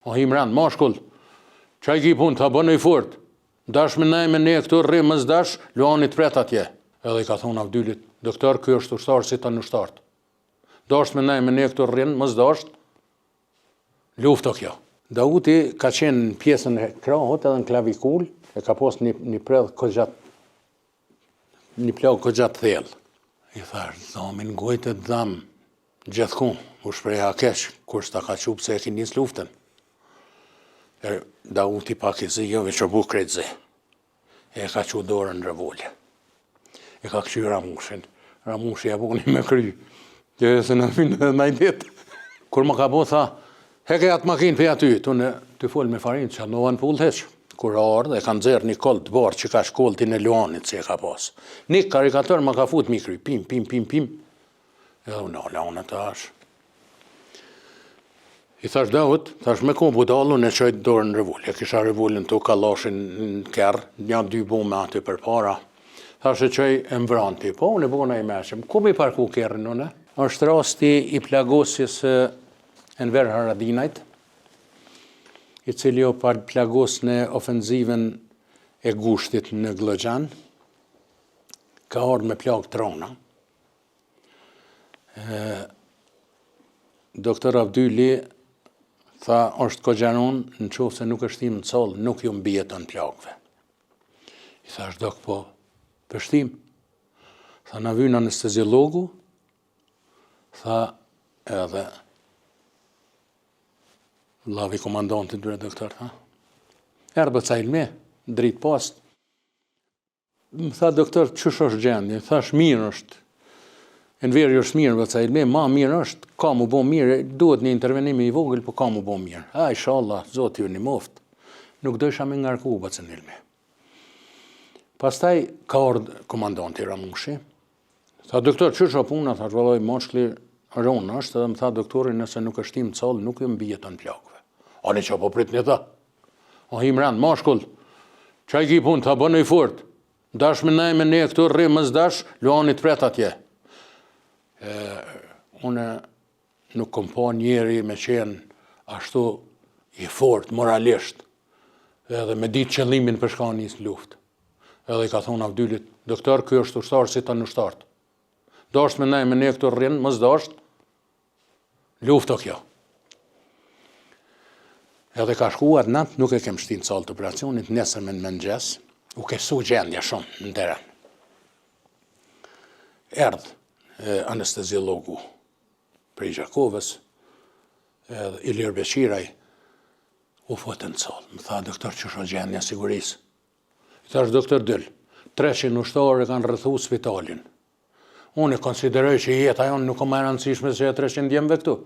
O Imran, mashkull, qaj ki pun, ta bënë i fort, dash me nej me ne këtu rrim mës dash, Luani të pret atje. Edhe i ka thonë Avdylit, doktor, kjo është ushtarë si ta në ushtartë. Dash me nej me ne këtu rrim mës dash, luftë o kjo. Dauti ka qenë në pjesën e krahut edhe në klavikull, e ka pos një predh këgjat, një plagë këgjat thellë. I thash, dhamin gojtë e dham, gjithkun, u shpreha keq, kur s'ta ka qupë se e ki njës luftën. Dauti pak i zi, jo veç o bu krejt zi. E ka që dorën në revolje. E ka këqy Ramushin. Ramushi e buni me kry. Kjo e se në minë dhe najdet. Kur më ka bo, tha, heke atë makinë për aty, të folë me farinë, që anovan pull heq. Kur ardhë, e kanë zerë një koll të barë që ka shkolltin e Luanit që e ka pas. Një karikator më ka fut mi kry, pim. Edhe unë ala të ashë. I thash Daut, thash me kom budallu në qojtë dorë në revullë. E kisha revullin të kalashin në kerë, një dy bume aty për para. Thash e qoj e mbranti, po unë e bona i meqëm. Ku mi parku kerën une? Është rasti i plagosjes Enver Haradinajt, i cili o plagos në ofenziven e Gushtit në Glogjan, ka ardhë me plagë trona. Doktor Avdyli tha, është kogjanon, në qofë se nuk është tim në colë, nuk ju mbijet të në plagëve. I thash, dok, po, pështim. Tha, na vynë anesteziologu, tha, edhe, lavi komandantit bre doktor, tha. Erbë ca ilme, dritë post. Më tha, doktor, qësh është gjendje? Thash, mirë është. Enveri është mirë, vëca ilme, ma mirë është, ka mu bo mirë, duhet një intervenimi i vogël, po ka mu bo mirë. A, inshallah, zoti ju një moftë. Nuk dojsha me ngarku, vëca ilme. Pastaj, ka ardhë komandanti Ramushi. Tha, doktor, qësh o puna? Tha, vëlloj, moshkli ronë është, edhe më tha, doktorin, nëse nuk është tim calë, nuk ju mbijet të në plakve. Ani që po prit një tha. O Imran, moshkull, qaj ki pun, ta bënë i fort. Dash me nej me ne këtu rrim mës dash, Luani të pret atje. Une nuk kom pa njeri me qenë ashtu i fort, moralisht, edhe me ditë qëllimin për shka njës luft. Edhe i ka thonë Avdylit, doktor, kjo është ushtarë si ta në ushtartë. Dasht me nej me ne këtu rrinë, mës dasht, luft o kjo. Edhe ka shkuar natë, nuk e kem shtinë salë të operacionit, nesër me në mëngjes, u kesu gjendja shumë në teren. Erdhë anesteziologu prej Gjakovës, edhe Ilir Beqiraj, u fotën në salë. Më tha, doktor, që shë gjendja sigurisë? I thash, doktor Dyll, 300 ushtarë kanë rrëthu spitalin. Unë e konsideroj që jeta jonë nuk o më e rëndësishme se e 300 djemve këtu.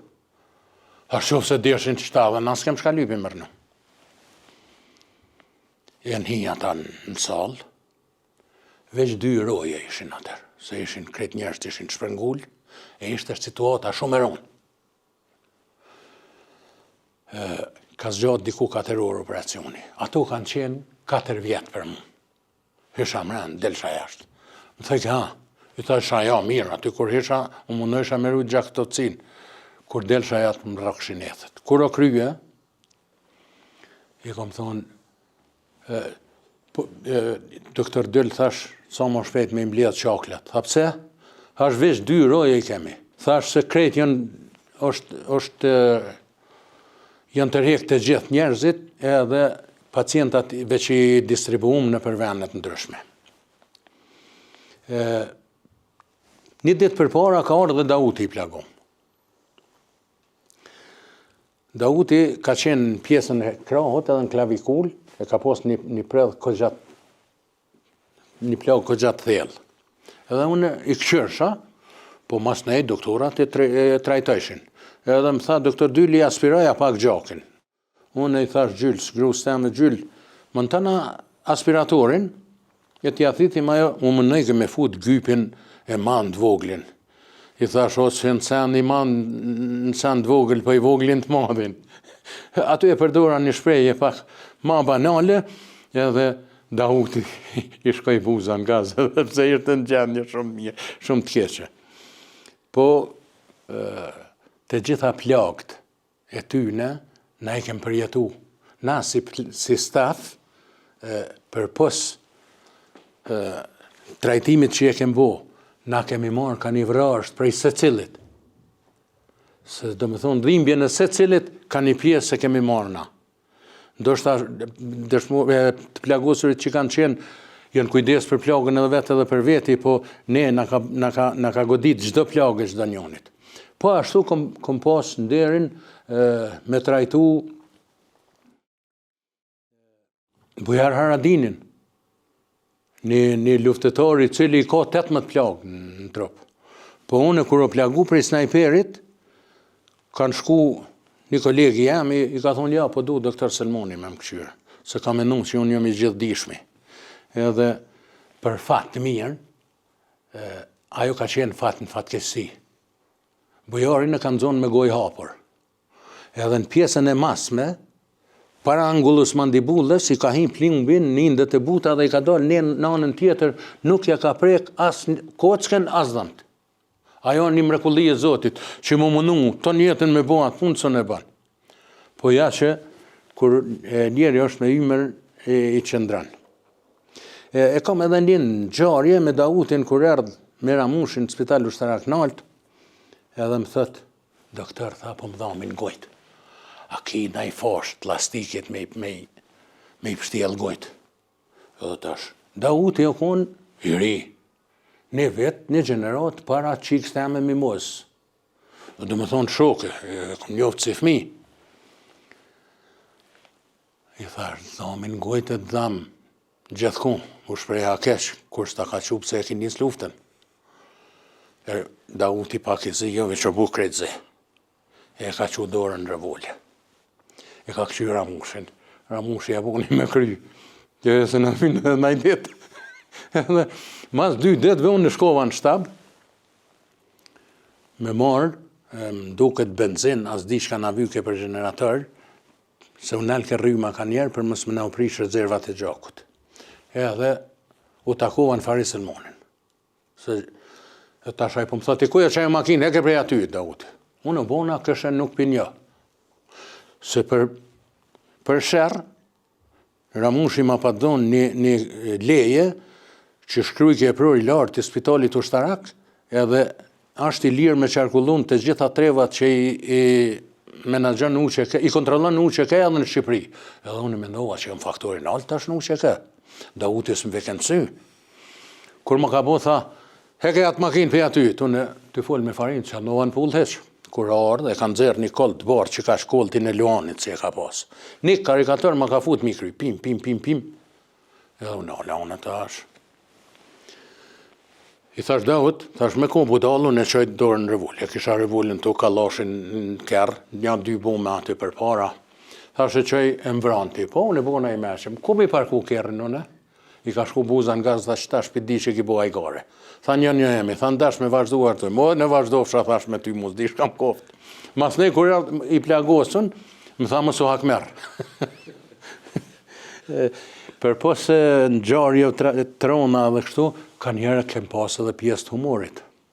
A shofë se deshin që ta dhe nësë kem shka lypi mërë në. E në hija ta në salë, veç 2 roje ishin atër, se ishin kretë njerës të ishin shpërngull, e ishte situata shumë e ronë. Ka zgjatë diku 4 orë operacioni. Ato kanë qenë 4 vjetë për mu. Hisha mrenë, delsha jashtë. Më thëjke, i thasha, ja, mirë, aty kur hisha, unë mundojsha me rujtë gjaktocin, kur delsha jatë më rrakshin ethet. Kur o kryje, i kom thonë, doktor Dyll thash, sa më shpejt me imblijat qaklet. Tha pse? Thash veç 2 roje i kemi. Thash se krejt janë tërhek të gjithë njerëzit edhe pacientat veç i distribuum në përvenet ndryshme. Një ditë për para ka orë dhe Dauti i plagum. Dauti ka qenë në pjesën e krahut edhe në klavikull, e ka pos një predh këgjat, një plagë këgjat thellë. Edhe unë i këqërsha, po mas nej doktorat e trajtojshin. Edhe më tha, doktor Dyli aspiraja pak gjakin. Unë i thash Gjyllës, grus të jam e Gjyllë, më në tëna aspiratorin, e t'ja thitim ajo, u më nëjke me fut gypin e mandë voglin. I thash, o që në sen i mandë në sen të vogl, për i voglin të madhin. Aty e përdora një shpreje pak ma banale, edhe Dauti i shkoj buza në gaz, edhe pse ishte në gjendje shumë të keqe. Po, të gjitha plagt e tyne na e kem përjetu. Na si staf, për pos trajtimit që e kem bo, na kemi marrë ka një vrasht prej se cilit. Se do me thonë, dhimbje në se cilit ka një pjesë se kemi marrë na. Ndoshta të plagosurit që kanë qenë, janë kujdes për plagën edhe vetë edhe për veti, po ne na ka godit çdo plagë çdo njonit. Po ashtu kom pas nderin me trajtu Bujar Haradinin, një luftetar i cili ka 18 plagë në trup. Po unë kur o plagu prej snajperit, kanë shku një kolegi jam, i ka thonë, ja, po du doktor Selmoni me më këshyre, se ka menu që unë jam i gjithdijshmi. Edhe për fat të mirë, ajo ka qenë fat në fatkesi. Bujarin e kanë zonë me gojë hapur. Edhe në pjesën e masme, para angullës mandibullës, i ka hin plumbin, nindet e buta dhe i ka dalë në anën tjetër, nuk ja ka prek as kockën, as dhëmt. Ajo një mrekulli e Zotit, që më mënu të njetën me bo atë punë, së në banë. Po ja që, kur njeri është me ymer i qëndran. E kam edhe një ngjarje me Dautin, kur erdhë me Ramushin në spital ushtarak nalt, edhe më thëtë, doktor, tha, po më dhamin gojtë. A ki na i fasht plastikit me i pështjel gojtë. Edhe tash, Dauti o konë i ri. Një vetë, një gjenerat para qikës të jame mi mos. Dhe du me thonë shoke, kom njoftë si fmi. I thash, dhamin gojtë e dhamë gjithkun, u shpreja kesh, kur s'ta ka qupë se e ki njës luftën. Dauti pak i zi, jo veç o bu krejt zi. E ka që dorën në revolje. E ka këqy Ramushin. Ramushi ja puni me kry. Kjo e se në finë edhe naj det. Edhe mas 2 ditëve unë në shkova në shtab, me marë, më duket benzin, as di shka na vyke për generator, se unë nalke rryma ka njerë për mësë më na u prish rezervat e gjakut. Edhe u takova në Faris Selmonin. Se tashaj po më thati, kuja që e makinë, e ke prej aty, Dauti. Unë bona këshën nuk për një. Se për shërë, Ramushi ma pa donë një leje që shkryj ke prori lartë të spitalit ushtarak, edhe ashtë i lirë me qarkullun të gjitha trevat që i menagjan në UQK, i kontrolon në UQK edhe në Shqipëri. Edhe unë mendova që jam faktorin altë tash në UQK. Dautis më veken sy. Kur më ka bo, tha, heke atë makinë për aty, të folë me Farinë, që andovan pullë heqë. Kur ardhë, e kanë zerë një kollë të barë që ka shkollëtin e Luanit që e ka pasë. Një karikator më ka fut mikry, pim. Edhe unë alë të ashë. I thash Daut, thash me ko budallu në qojtë dorë në revull. E kisha revullin të kalashin në kerë, një 2 bume aty për para. Thash e qoj e mbranti, po unë e bona i meshëm. Ku mi parku kerën une? I ka shku buza nga zda që tash piti që ki bo ajgare. Tha një emi, tha ndash me vazhduar të, mo në vazhdofsha thash me ty mus, di shkam koft. Mas ne kur i plagosën, më tha më su hakmer. Për posë në gjarje trona dhe kështu, ka njerë kem pasë edhe pjesë të humorit.